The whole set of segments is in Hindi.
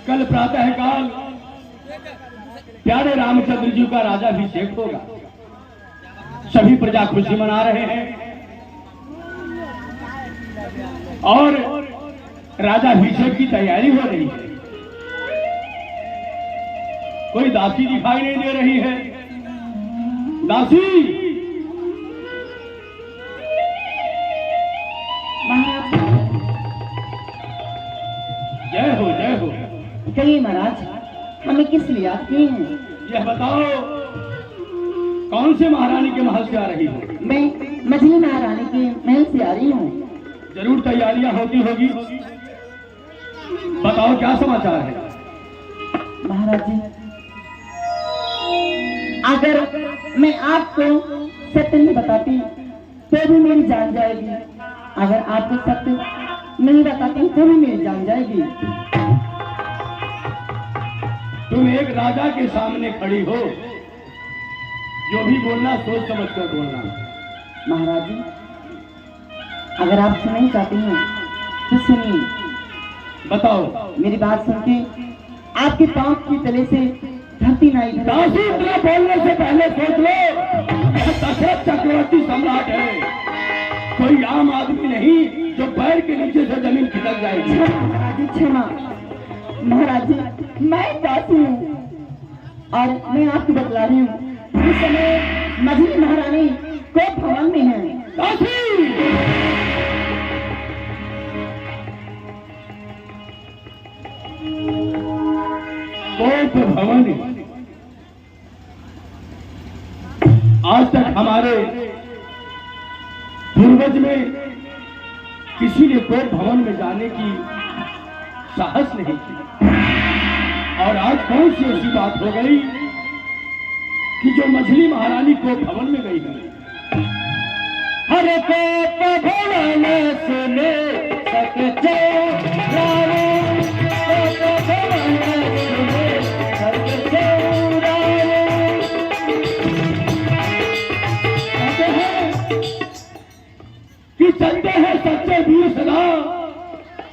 कल प्रातः काल प्यारे रामचंद्र जी का राजाभिषेक होगा। सभी प्रजा खुशी मना रहे हैं और राजाभिषेक की तैयारी हो रही है। कोई दासी दिखाई नहीं दे रही है। दासी, जय हो जय हो। कहिए महाराज, हमें किस लिए याद किए हैं? यह बताओ, कौन से महारानी के महल से आ रही हो? मैं मछली महारानी के महल से आ रही हूँ। जरूर तैयारियां होती होगी। बताओ क्या समाचार है? महाराज जी, अगर मैं आपको सत्य नहीं बताती तो भी मेरी जान जाएगी। अगर आपको सत्य नहीं बताती तो भी मेरी जान जाएगी। तुम एक राजा के सामने खड़ी हो, जो भी बोलना सोच समझ कर बोलना। महाराज जी, अगर आप सुनना चाहती हैं तो सुनिए। बताओ। मेरी बात सुन के आपके पांव की तले से धरती ना दासी, इतना बोलने से पहले सोच लो, यह दशरथ चक्रवर्ती सम्राट है, कोई आम आदमी नहीं जो पैर के नीचे से जमीन खिसक जाएगी। महाराज जी क्षमा। महाराज जी, मैं दासी हूँ और मैं आपको बतला रही हूँ, इस समय मछली महारानी को भवन में है। दासी, कोप भवन। आज तक हमारे पूर्वज में किसी ने कोप भवन में जाने की साहस नहीं की, और आज कौन सी ऐसी बात हो गई कि जो मछली महारानी कोप भवन में गई है। हर कोप भवन सुने सकते कि चलते हैं सच्चे वीर सदा,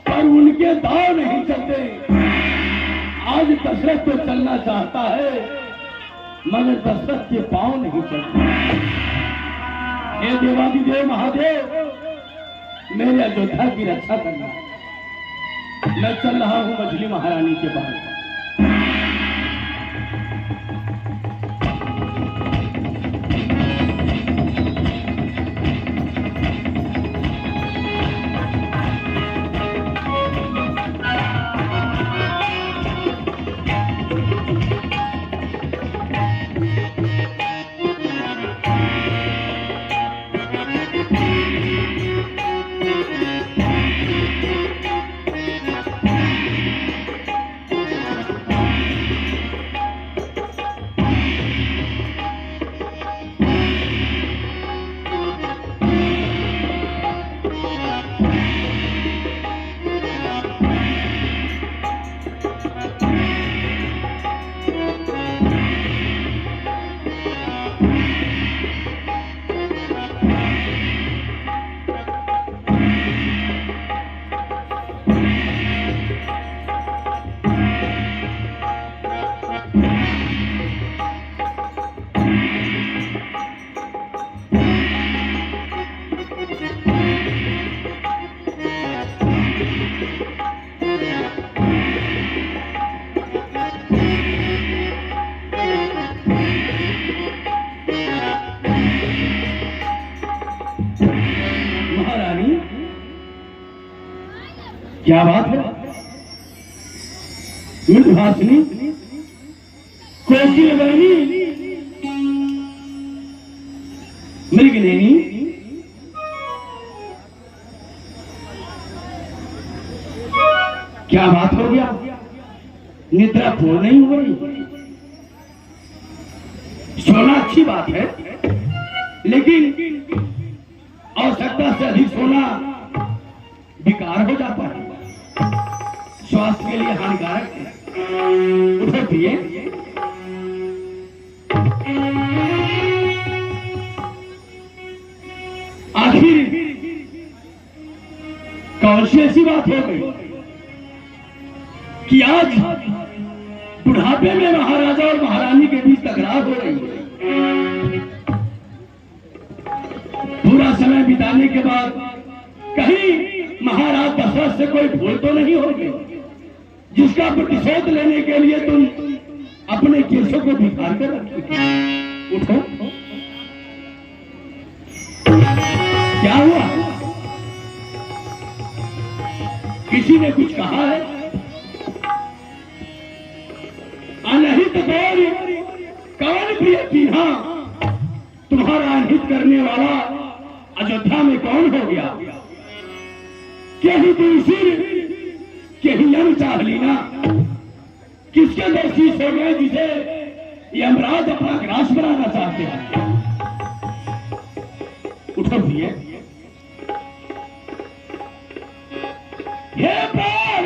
पर उनके दाव नहीं चलते। आज दशरथ तो चलना चाहता है, मगर दशरथ के पांव नहीं चलते। हे देवादिदेव महादेव, मेरे अयोध्या की रक्षा करना। मैं चल रहा हूं मछली महारानी के पास। क्या बात है? मृदुभाषिनी, कोकिल वाणी, मृगनयनी, क्या बात हो गया? निद्रा पूर्ण नहीं हुई? सोना अच्छी बात है, लेकिन आवश्यकता से अधिक सोना विकार हो जाता है, स्वास्थ्य के लिए हानिकारक है। उठो पिए। आखिर कौन सी ऐसी बात हो गई कि आज बुढ़ापे में महाराजा और महारानी के बीच तकरार हो रही है? पूरा समय बिताने के बाद कहीं महाराज दशरथ से कोई भूल तो नहीं होगी जिसका प्रतिशोध लेने के लिए तुम अपने केसों को बिखार कर रखी? उठो, क्या हुआ? किसी ने कुछ कहा है? अनहित कौन प्रिय सिन्हा तुम्हारा अनहित करने वाला अयोध्या में कौन हो गया? केही दूसरी केही यम चाह लीना, किसके दोषी हो गए जिसे यमराज अपना ग्रास बनाना चाहते हैं? उठो भैया, ये बात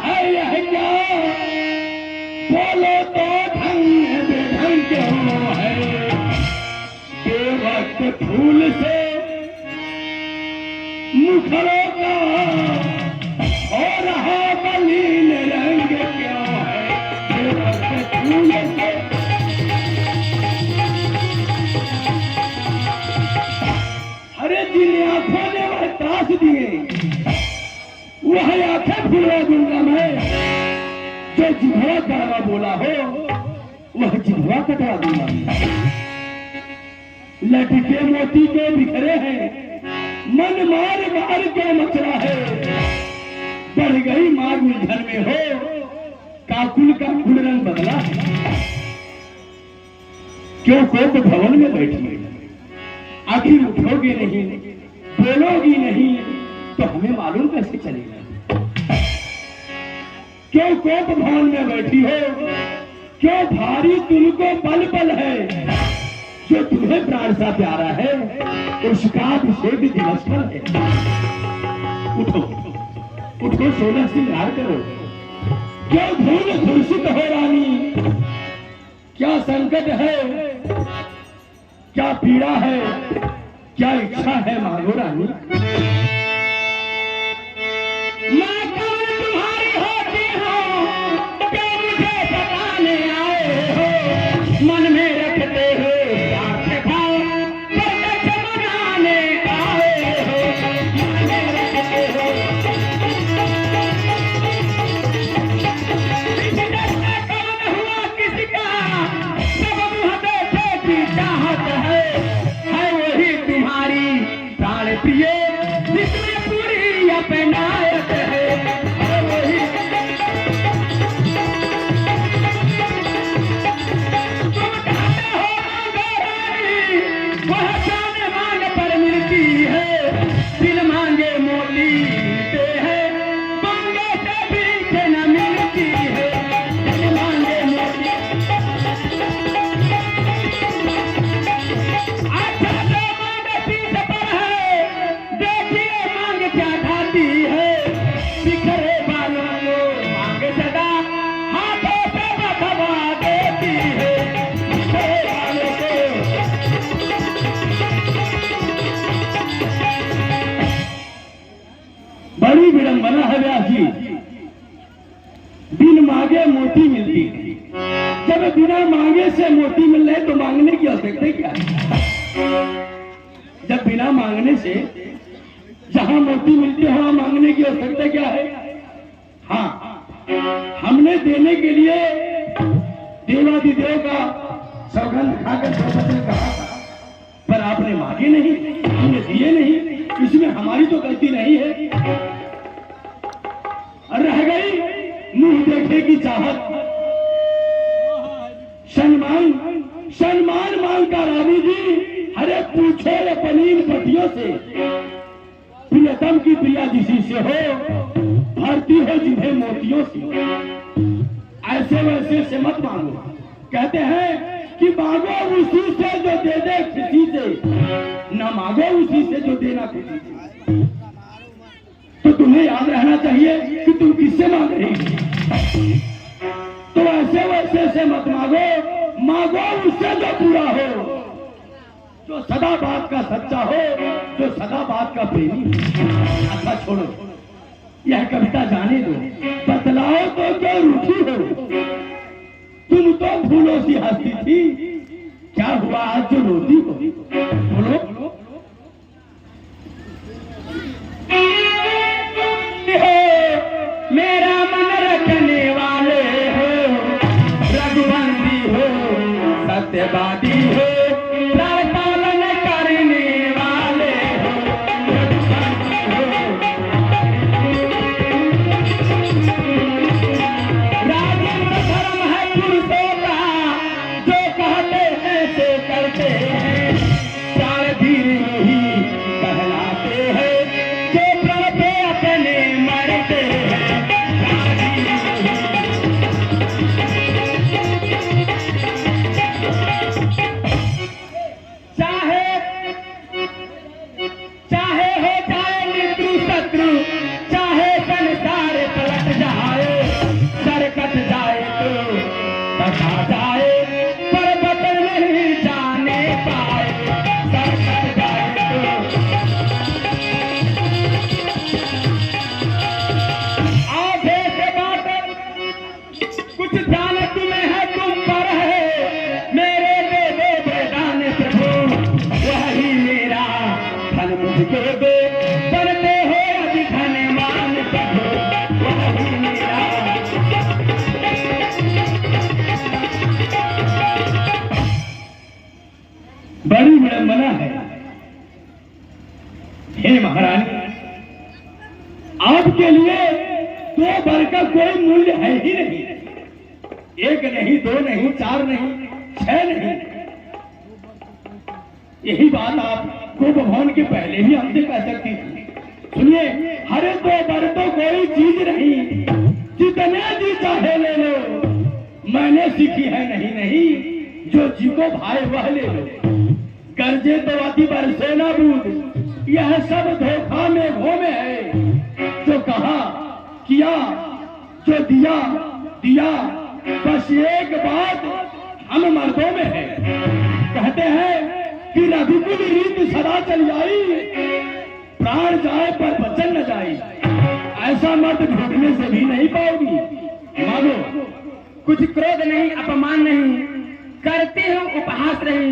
है यह क्या? बोलो तो ढंग बेढंग क्यों है? बेवक्त फूल से मुखड़ों का हो रहा मलिन रंग क्यों है? बेवक्त फूल से अरे जिन आंखों ने वह त्रास दिए वह आंखें फुलवा दूंगा मैं। जो जिन्हों कड़वा बोला हो वह जिन्हों कटवा दूंगा। लटके मोती के बिखरे हैं, मन मार मार के मचरा है। बढ़ गई मार उलझन में हो, काकुल का फूल रंग बदला है। क्यों कोप भवन में बैठी? आखिर उठोगे नहीं, बोलोगी नहीं तो हमें मालूम कैसे चलेगा? क्यों कोप भवन में बैठी हो? क्यों भारी तुमको पल पल है? जो तुम्हें प्राण सा प्यारा है उसका अभिषेक दिवस पर है। उठो उठो, सोलह श्रृंगार करो। क्यों धूल धूषित हो रानी? क्या संकट है, क्या पीड़ा है, क्या इच्छा है मांगो रानी। मैं कौन तुम्हारी होती हूँ, क्या मुझे सताने आए हो? मन में रखते हो स्वार्थ भाव, प्रत्यक्ष मनाने आए हो। मन में रखते हो इस देश में कौन हुआ किसका, सब मुँह देखे की चाहत है वही तुम्हारी प्राण प्रिय जिसमें पूरी अपनायत है वही। तुम कहते हो मांगो रानी, वह जान मांग पर मिलती है। दिल मांगे मोती मिलते हैं, मांगे से भी न मिलती है। दिल मांगे मोती बिखरे बालों को मांग सदा हाथों से बधवा देती है। बिखरे बालों को बड़ी विडंबना है व्यास जी। बिन मांगे मोती मिलती है। जब बिना मांगे से मोती मिल रहे तो मांगने की आवश्यकता क्या है? जब बिना मांगने से जहां मोती मिलते हो वहां मांगने की आवश्यकता क्या है? हाँ, हमने देने के लिए देवादिदेव का सौगंध खाकर वचन कहा था, पर आपने मांगे नहीं, हमने दिए नहीं। इसमें हमारी तो गलती नहीं है। रह गई मुंह देखे की चाहत। सम्मान मांगता रानी जी। अरे पूछो अपनी पतियों से, प्रियतम की प्रिया जिसी से हो, भरती हो जिन्हें मोतियों से। ऐसे वैसे से मत मांगो। कहते हैं कि मांगो उसी से जो दे दे खुशी से, न मांगो उसी से जो देना खुशी से। तो तुम्हें याद रहना चाहिए कि तुम किससे मांग रही हो। तो ऐसे वैसे से मत मांगो, मांगो उससे जो पूरा हो। जो सदा बात का सच्चा हो, जो सदा बात का प्रेमी। अच्छा छोड़ो, यह कविता जाने दो। बतलाओ तो क्यों रूठी हो? तुम तो फूलों सी हंसती थी, क्या हुआ आज जो रोती हो? बोलो। मेरा मन रखने वाले हो, रघुवंशी हो, सत्यवादी हो, पालन करने वाले हो, रघुवंशी हो। राजेंद्र धर्म है पुरुषों का, जो कहते हैं से करते हैं, चार धीर ही कहलाते हैं, जो प्रण पे अपने मरते हैं। चाहे हो जाए मृत्यु शत्रु, चाहे संसार पलट जाए, सर कट जाए तो बचा जाए, पर बचन नहीं जाने पाए, सर कट जाए तो। आधे से बात कुछ ध्यान तुम्हें है, तुम पर है, मेरे दे दे वरदान प्रभु, वही मेरा धन मुझको दे, बनते हो अति धनवान प्रभु, वही मेरा। बड़ी विडंबना है हे महारानी, आपके लिए दो वर का कोई मूल्य है ही नहीं। एक नहीं, दो नहीं, चार नहीं, छह नहीं। यही बात आप गोप भवन के पहले भी हमसे कह सकती थी। सुनिए, हरे दो वर तो कोई चीज नहीं, जितने जी चाहे ले लो, मैंने सीखी है नहीं नहीं, जो जी को भाई वह ले लो। कर्जे तो अति बरसे ना बूंद, यह सब धोखा में घोमे है, जो कहा किया, जो दिया दिया, बस एक बात हम मर्दों में है। कहते हैं कि रघुकुल रीत सदा चली आई, प्राण जाए पर वचन न जाए। ऐसा मत ढूंढने से भी नहीं पाओगी। मानो कुछ क्रोध नहीं, अपमान नहीं, करती हूँ उपहास नहीं,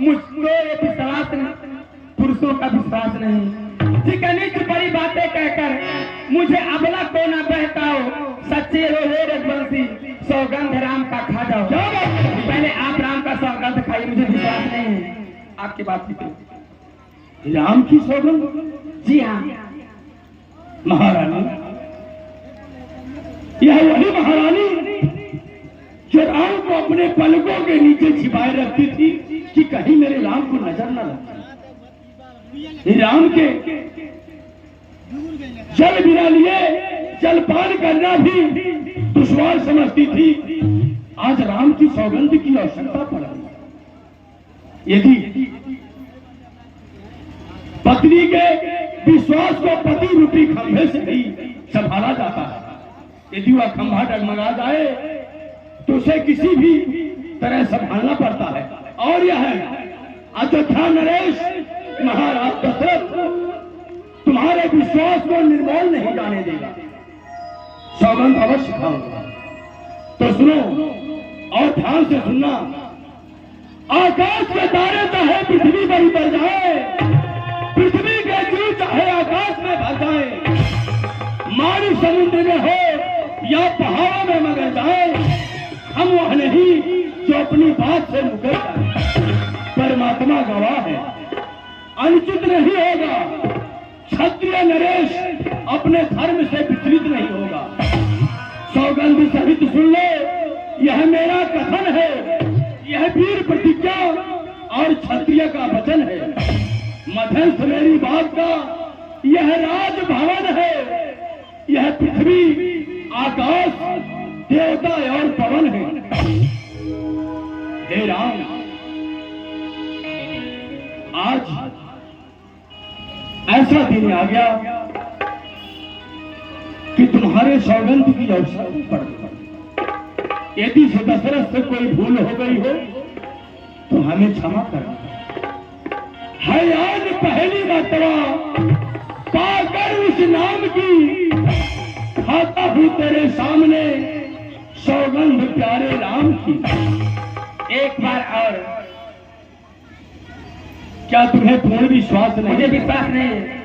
मुझको ये विश्वास नहीं, पुरुषों का विश्वास नहीं। चिकनी चुपड़ी बातें कहकर मुझे अबला को न बहकाओ, सच्चे हो रघुवंशी, सौगंध राम का खा जाओ। पहले आप राम का सौगंध खाइए, मुझे विश्वास नहीं है आपकी बात की। राम की सौगंध? जी हाँ महारानी, यह वही महारानी जो राम को अपने पलकों के नीचे छिपाए रखती थी कि कहीं मेरे राम को नजर न लगे। राम के जल बिना लिए जलपान करना भी दुश्वार समझती थी। आज राम की सौगंध की आवश्यकता पड़ रही। यदि पत्नी के विश्वास को पति रूपी खंभे से ही संभाला जाता है, यदि वह खंभा डगमगा जाए तो उसे किसी भी तरह संभालना पड़ता है। और यह अयोध्या नरेश महाराज दशरथ तुम्हारे विश्वास को निर्मूल नहीं जाने देगा। सौगंध अवश्य खाऊंगा। तो सुनो और ध्यान से सुनना। आकाश के तारे चाहे पृथ्वी पर उतर जाए, पृथ्वी के जीव चाहे आकाश में भर जाए, मारू समुद्र में हो या पहाड़ों में मगर जाए, हम वह नहीं जो अपनी बात से मुकर जाए। परमात्मा गवाह है, अनुचित नहीं होगा। क्षत्रिय नरेश अपने धर्म से विचलित नहीं होगा। सौगंध सहित सुन लो, यह मेरा कथन है, यह वीर प्रतिज्ञा और क्षत्रिय का वचन है। मध्यस्थ मेरी बात का यह राजभवन है, यह पृथ्वी आकाश देवता और पवन है। हे राम, आज ऐसा दिन आ गया कि तुम्हारे सौगंध की अवसर पड़ गई। यदि से दशरथ से कोई भूल हो गई हो तो हमें क्षमा कर। है आज पहली मर्तबा पाकर उस नाम की, खाता हूँ तेरे सामने सौगंध प्यारे राम की। एक बार और। क्या तुम्हें पूर्ण विश्वास नहीं? मुझे विश्वास नहीं है।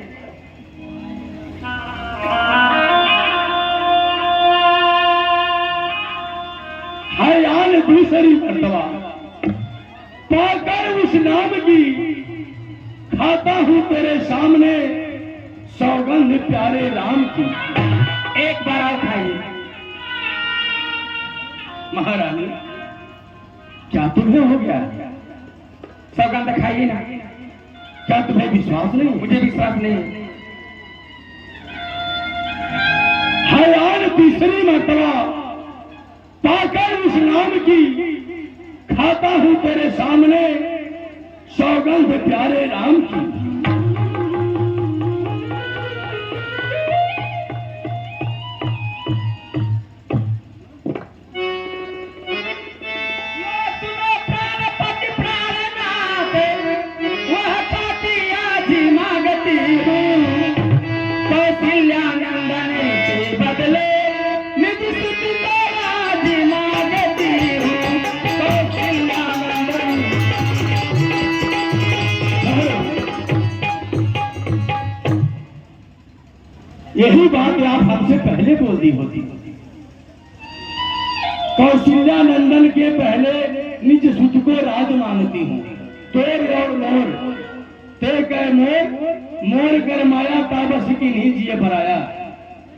हयान दूसरी मर्तबा पाकर उस नाम की, खाता हूँ तेरे सामने सौगंध प्यारे राम की। एक बार और खाइए। महारानी, क्या तुम्हें हो गया? सौगंध खाइए ना। क्या तुम्हें विश्वास नहीं? मुझे विश्वास नहीं है। हयान तीसरी मर्तबा पाकर उस नाम की, खाता हूँ तेरे सामने सौगंध प्यारे राम की। यही बात आप हमसे पहले बोल दी होती। कौशल्या नंदन के पहले निज सुख को राज मानती हूँ। तोर और मोर ते कह मोर, मोर कर माया ताबस की नहीं जिए भराया।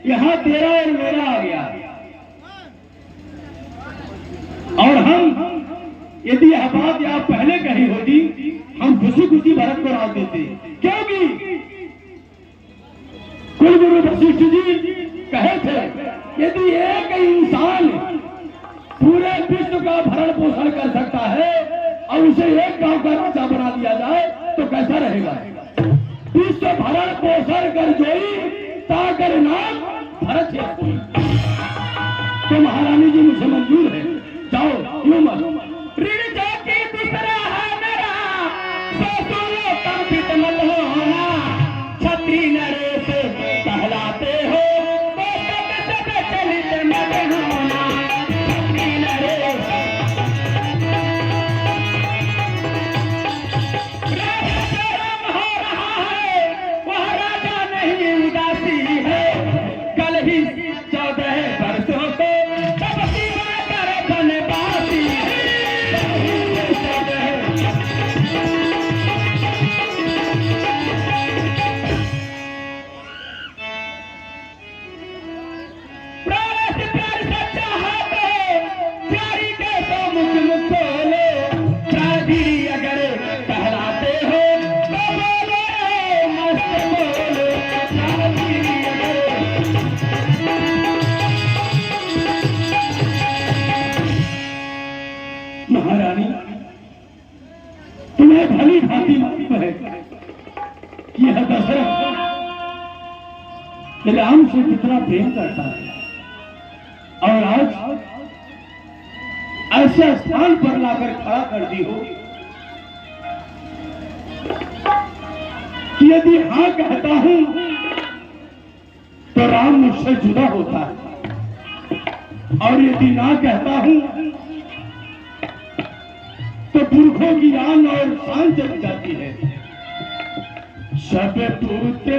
यहाँ तेरा और मेरा आ गया। और हम यदि यह बात आप पहले कही होती, हम खुशी खुशी भरत को राज देते। क्योंकि कुलगुरु वशिष्ठ जी कहे थे, यदि एक इंसान पूरे विश्व का भरण पोषण कर सकता है और उसे एक गांव का राजा बना दिया जाए तो कैसा रहेगा? विश्व भरण पोषण कर जोई ताकर नाम भरत है कोई। तो महारानी जी मुझे मंजूर है, जाओ यूं मत। ऋण जो कि दूसरा है मेरा, ससुरो कंपित मत होना। छत्री नरेश कहलाते हो, तो सब चलित मत होना। छत्री नरेश राजा जो राम हो रहा है, वह राजा नहीं उदासी है। कल ही 14 वर्षों को तब सिवा कर बनवासी है। महारानी, तुम्हें भली भांति मालूम है कि यह दशरथ राम से कितना प्रेम करता है, और आज ऐसे स्थान पर लाकर खड़ा कर दी हो कि यदि हाँ कहता हूं तो राम मुझसे जुदा होता है, और यदि ना कहता हूं तो पुरखों की आन और शान चली जाती है। सब पुत्र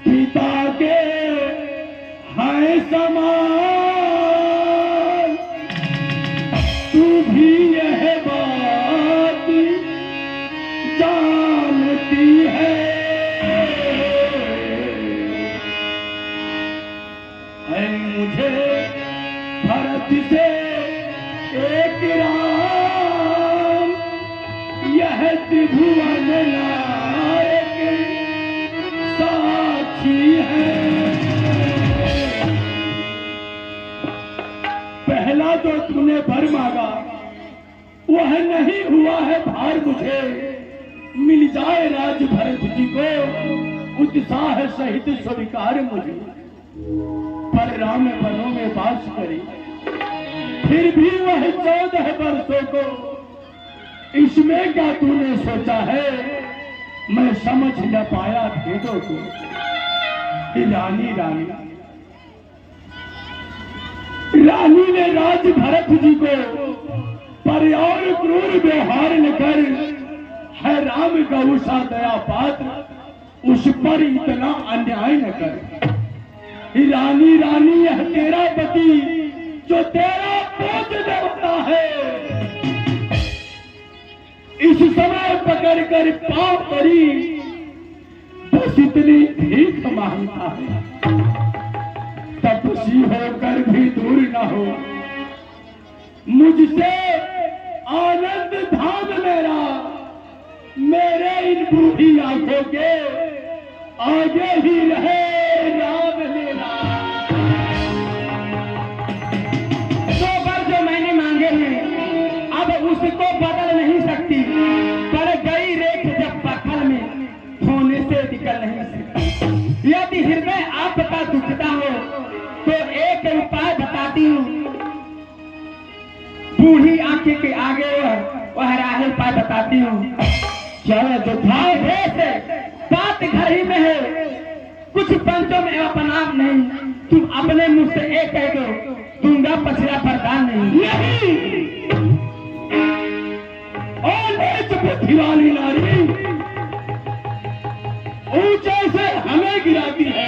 पिता के हैं समान, तू भी यह बात जानती है। मुझे भरत से एक राम, यह त्रिभुवन नायक साक्षी है। पहला जो तूने वर मांगा वह नहीं हुआ है भार मुझे, मिल जाए राज भरत जी को उत्साह सहित स्वीकार मुझे। पर राम वनों में वास करे, फिर भी वह 14 वर्षों को इसमें क्या तूने सोचा है? मैं समझ न पाया भेदों को। रानी रानी रानी ने राज भरत जी को पर और क्रूर व्यवहार न कर, है राम गौसा दया पात्र, उस पर इतना अन्याय न कर। रानी रानी यह तेरा पति जो तेरा बोझ देवता है, इस समय पकड़ कर पांव पड़ी, बस इतनी भीख मांगता है। तपस्वी होकर भी दूर न हो, मुझसे आनंद धाम मेरा, मेरे इन बूढ़ी आंखों के आगे ही रहे राम मेरा। दो बार जो मैंने मांगे हैं अब उसको बदल नहीं सकती, पर गई रेख जब पत्थर में होने से निकल नहीं सकती। यदि हृदय आपका दुखता हो तो एक उपाय बताती हूँ, बूढ़ी आंखें के आगे वह राह उपाय बताती हूँ। क्या जो भाव है बात घर ही में है, कुछ पंचों में अपनाम नहीं, तुम अपने मुंह से एक कह दो, दूंगा पछड़ा वरदान नहीं। बुद्धि वाली नारी ऊंचे से हमें गिराती है,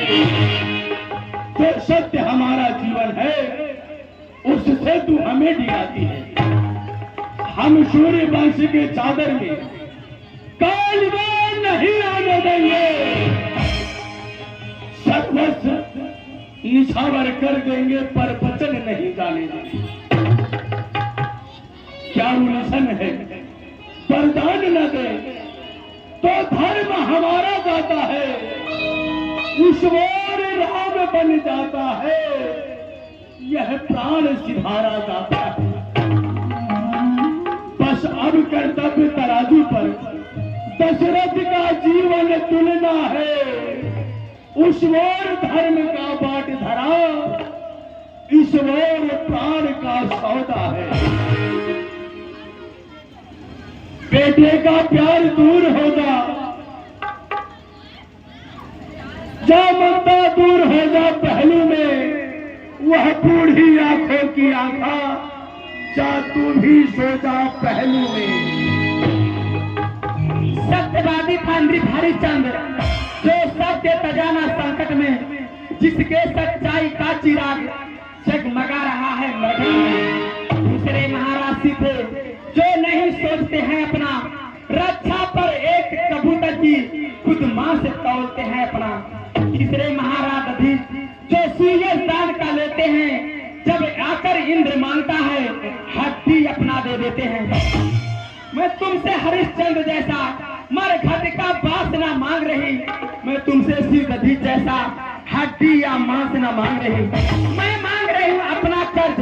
जो सत्य हमारा जीवन है उससे तू हमें डिगाती है। हम सूर्य वंश के चादर में काल में नहीं आने देंगे, सर्वस्व निछावर कर देंगे, पर वचन नहीं जाने देंगे। क्या उलझन है? वरदान न दे तो धर्म हमारा जाता है, उस ओर राम बन जाता है, यह प्राण सिधारा जाता है। बस अब कर्तव्य तराजू पर दशरथ का जीवन तुलना है, उस ओर धर्म का बाट धरा, इस ओर प्राण का सौदा है। बेटे का प्यार दूर होगा, जा ममता दूर होगा पहलू में, वह बूढ़ी आंखों की आंखा, जा तू भी सो जा पहलू में। सत्यवादी पंडित हरिश्चंद्र जो सत्य तजाना संकट में, जिसके सच्चाई का चिराग जगमगा रहा है मगन में। दूसरे महाराज थे जो नहीं सोचते हैं अपना, रक्षा पर एक कबूतर की खुद मां से तौलते हैं अपना। तीसरे महाराज अधिक जो सूर्य दान का लेते हैं, जब आकर इंद्र मांगता है हड्डी अपना दे देते हैं। मैं तुमसे हरिश्चंद्र जैसा मरघट का बास ना मांग रही, मैं तुमसे शिवदधी जैसा हड्डी या मांस ना मांग रही। मैं मांग रही हूँ अपना कर्ज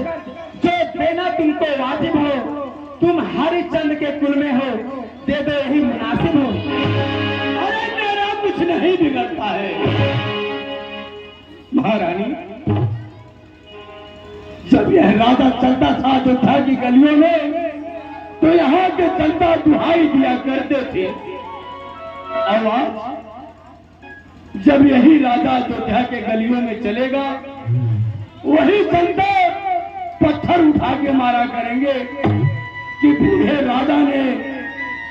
जो देना तुमको वाजिब हो, तुम हरिश्चंद्र के कुल में हो, दे दो यही मुनासिब हो। अरे मेरा कुछ नहीं बिगड़ता है महारानी। जब यह राजा चलता था अयोध्या की गलियों में, तो यहाँ के जनता दुहाई दिया करते थे। और आज जब यही राजा अयोध्या के गलियों में चलेगा, वही जनता पत्थर उठा के मारा करेंगे कि बूढ़े राजा ने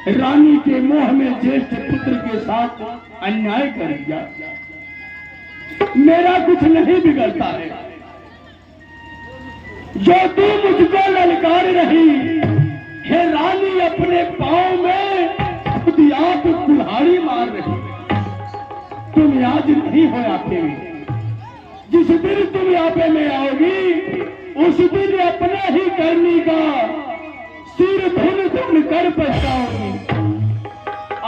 रानी के मोह में ज्येष्ठ पुत्र के साथ अन्याय कर दिया। मेरा कुछ नहीं बिगड़ता है। जो तू मुझको ललकार रही है रानी, अपने पांव में खुद आप कुल्हाड़ी मार रही। तुम आज नहीं हो आपे में, जिस दिन तुम आपे में आओगी उस दिन अपने ही करनी का सिर धुन धुन कर पछताओगी।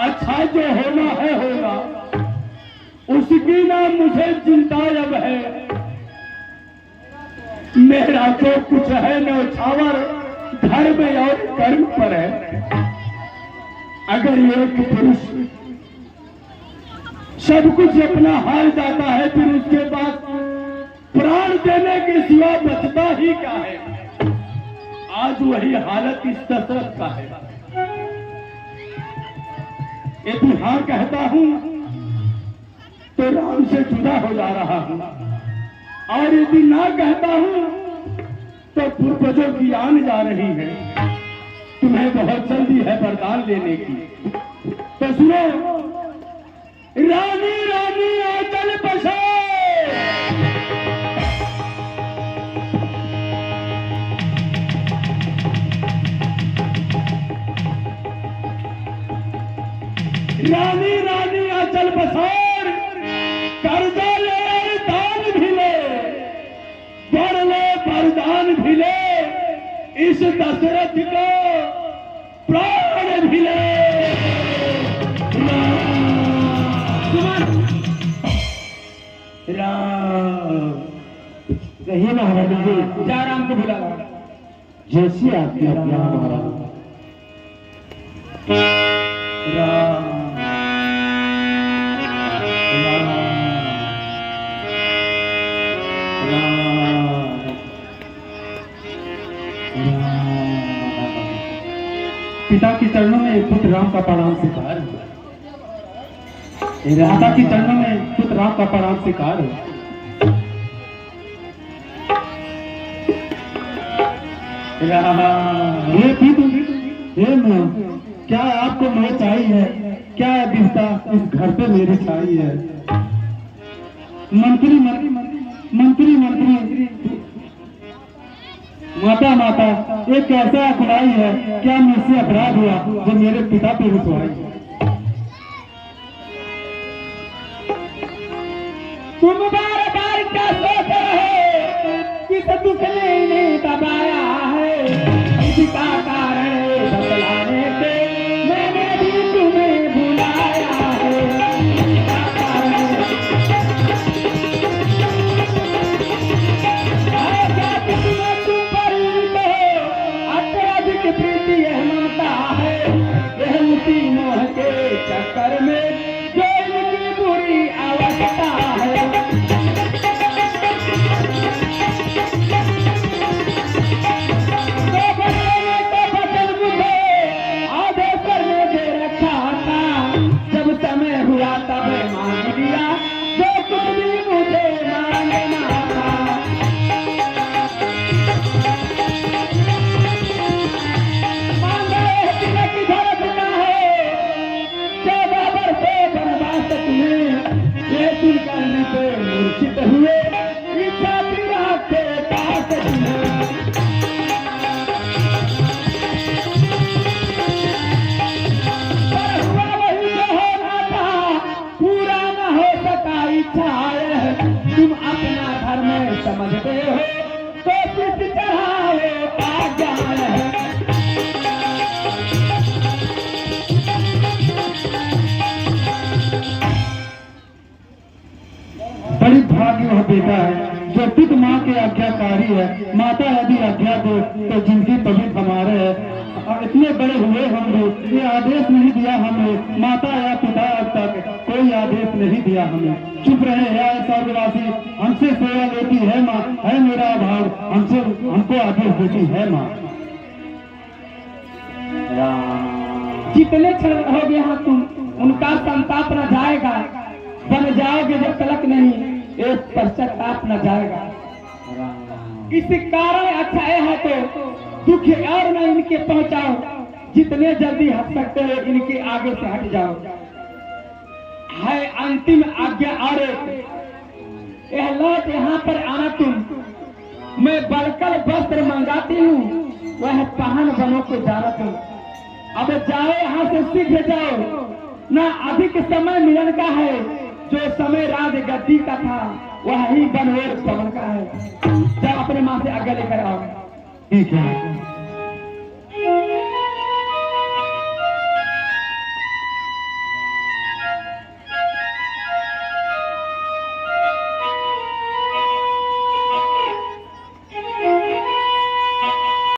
अच्छा जो होना है होगा, उसकी ना मुझे चिंता अब है। मेरा तो कुछ है न्यौछावर धर्म और कर्म पर है। अगर एक पुरुष सब कुछ अपना हार जाता है, फिर उसके बाद प्राण देने के सिवा बचता ही क्या है। आज वही हालत इस दशरथ का है। यदि हाँ कहता हूं तो राम से जुदा हो जा रहा हूं, और यदि ना कहता हूं तो पूर्वजों की आन जा रही है। तुम्हें बहुत जल्दी है वरदान लेने की। तो सुनो, रानी रानी आंचल बसे, रानी रानी आंचल बसार, कर्जा ले और दान भी ले, वर ले वरदान भी ले, इस दशरथ को प्राण भी ले। राम कहिए महाराज जी, जा राम को बुला ला। जैसी आपकी आज्ञा महाराज। राम पिता के चरणों में पुत्र राम का प्रणाम स्वीकार हो। माता के चरणों में पुत्र राम का प्रणाम स्वीकार हो। ये मां, क्या आपको मैं चाहिए? क्या दिखता इस घर पे मेरी छाई है? मंत्री मंत्री मंत्री मंत्री माता माता, ये कैसा खुदाई है? क्या मुझसे अपराध हुआ जो मेरे पिता पे रुसवाई? तुम बार बार क्या सोच रहे किस दुख ने इन्हें दबाया है? इसका कारण बतलाने से मैंने भी तुम्हें बुलाया है। इसका कारण ऐसा किसने तुम पर अत्यधिक प्रीति है, ममता है, यह उसी मोह के चक्कर में जो इनकी बुरी अवस्था है। तुम अपना धर्म समझते हो तो किस चढ़ावे आज्ञा है। बड़ी भाग्य वह बेटा है जो पिता माँ के आज्ञाकारी है। माता यदि आज्ञा दो तो जिंदगी पवित्र हमारे है। और इतने बड़े हुए हम लोग, ये आदेश नहीं दिया हमें, माता या पिता अब तक कोई आदेश नहीं दिया हमें। चुप रहे है स्वर्गवासी, हमसे सेवा लेती है माँ, है मेरा भाव, हमसे हमको आदेश देती है माँ। जितने क्षण रहोगे यहाँ तुम, उनका संताप न जाएगा। बन जाओगे जब तलक नहीं, एक पश्चाताप न जाएगा। इस कारण अच्छा है तो दुख और न इनके पहुंचाओ। जितने जल्दी हट सकते हो इनके आगे से हट जाओ। है अंतिम आज्ञा और यह लौट यहाँ पर आना तुम। मैं बलकल वस्त्र मंगाती हूँ, वह पहन बनो को जाना तुम। अब जाओ यहाँ से, शीघ्र जाओ, ना अधिक समय मिलन का है। जो समय राज गद्दी का था वही बनवेर पवन का है। जब अपने माँ से आज्ञा लेकर आओ। ठीक है।